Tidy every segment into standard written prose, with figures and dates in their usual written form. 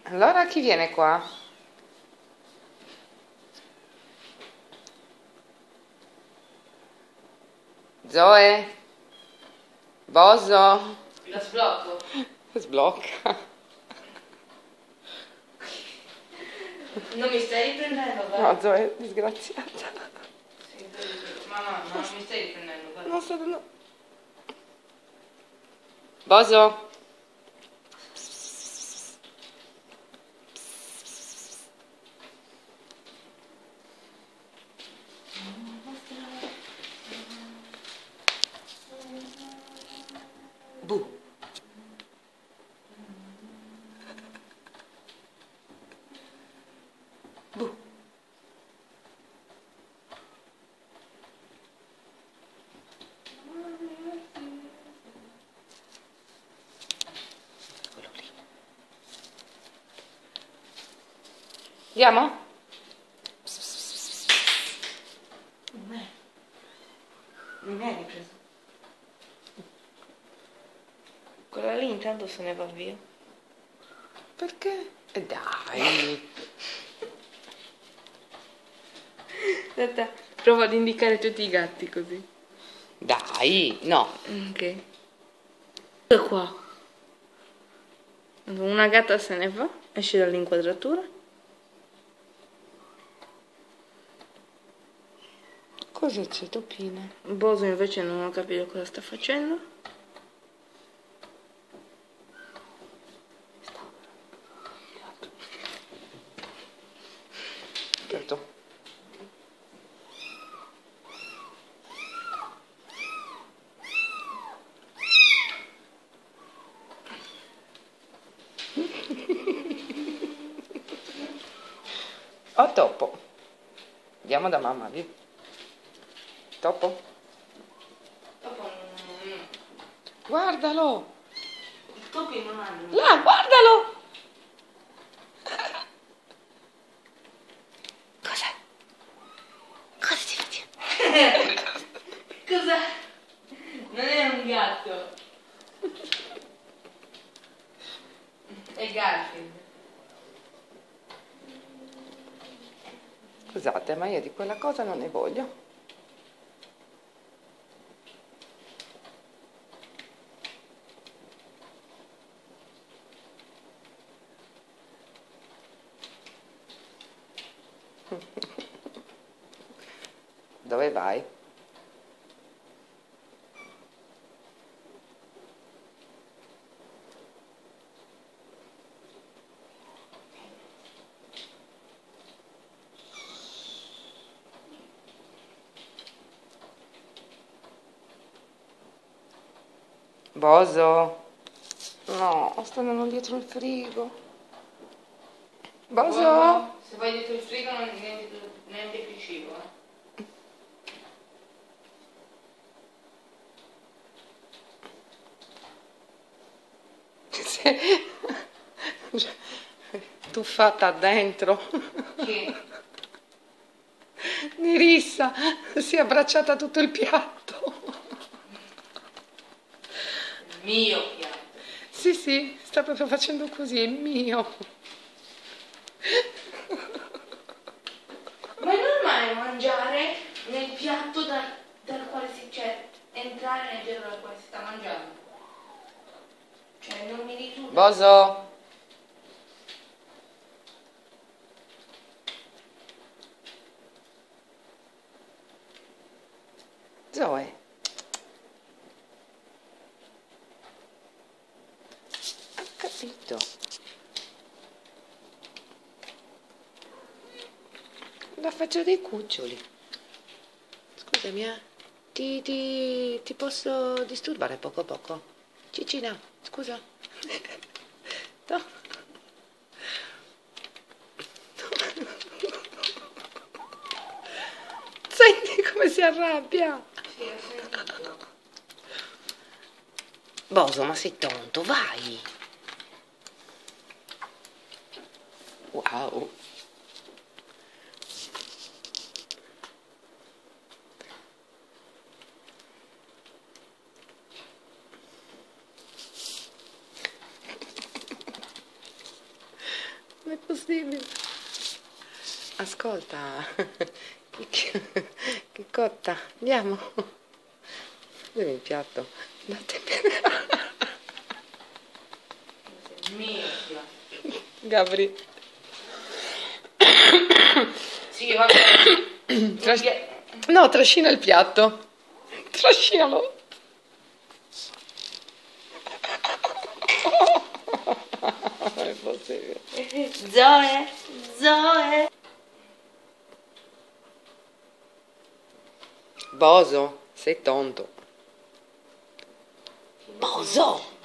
Allora chi viene qua? Zoe? Boso? La sblocco. Sblocca. Non mi stai riprendendo, vai. No, Zoe è disgraziata. Sì, mamma, ma non mi stai riprendendo, vai. Non sto dando... Boso? Bu. Bu. Quello lì. Andiamo? Non è ripreso. Quella lì intanto se ne va via. Perché? Dai. Aspetta, provo ad indicare tutti i gatti così. Dai, no. Ok. E qua. Una gatta se ne va, esce dall'inquadratura. Cosa c'è, Topina? Boso invece non ho capito cosa sta facendo. Certo. Oh, Topo. Andiamo da mamma, via. Topo? Guardalo! I topi non hanno. Là, guardalo! Cos'è? Cosa stai facendo? Cosa? Non è un gatto. È Garfield. Scusate, ma io di quella cosa non ne voglio. Dove vai? Boso? No, sto andando dietro il frigo. Boso? Se vai dietro il frigo non niente più cibo, eh. Tuffata dentro. Chi? Nerissa si è abbracciata a tutto il piatto. Il mio piatto. Sì, sta proprio facendo così, è mio. Ma è normale mangiare nel piatto dal quale si c'è, entrare nel piatto dal quale si sta mangiando? Cioè non mi risulta. Boso? Zoe? Ho capito. La faccia dei cuccioli. Scusami, ti posso disturbare poco poco? Cicina, scusa. No. Senti come si arrabbia. Sì, ho sentito. Boso, ma sei tonto, vai. Wow. possibile. Ascolta, che cotta, andiamo. Dove il piatto? Andate bene. Merda. Gabri. Sì, vabbè. No, trascina il piatto. Trascinalo. È possibile. Zoe. Boso, sei tonto. Boso!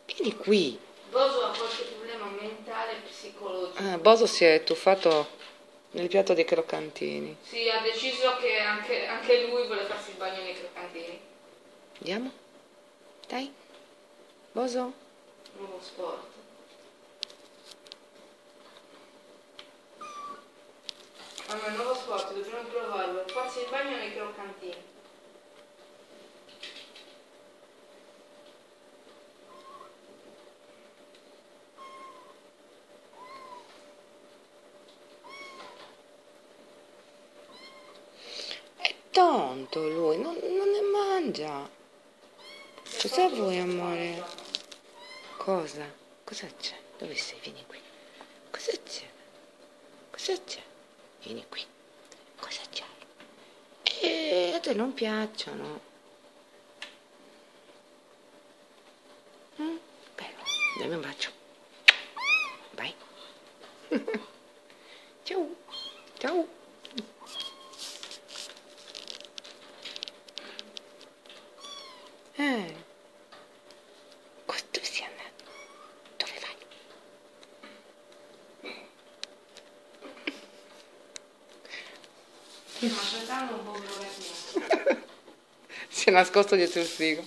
Vieni qui. Boso ha qualche problema mentale e psicologico. Boso si è tuffato nel piatto dei croccantini. Sì, ha deciso che anche lui vuole farsi il bagno nei croccantini. Andiamo? Dai. Boso? Nuovo sport. Allora, nuovo sport, dobbiamo provarlo. Farsi il bagno nei croccantini. È tonto lui, non ne mangia. Cosa vuoi, amore? Cosa? Cosa c'è? Dove sei? Vieni qui. Cosa c'è? Cosa c'è? Vieni qui. Cosa c'è? A te non piacciono. Bello. Dammi un bacio. Vai. Ciao. Ciao. Dove sei andato? Dove vai? Ma aspettando un po' che lo Si è nascosto dietro il frigo.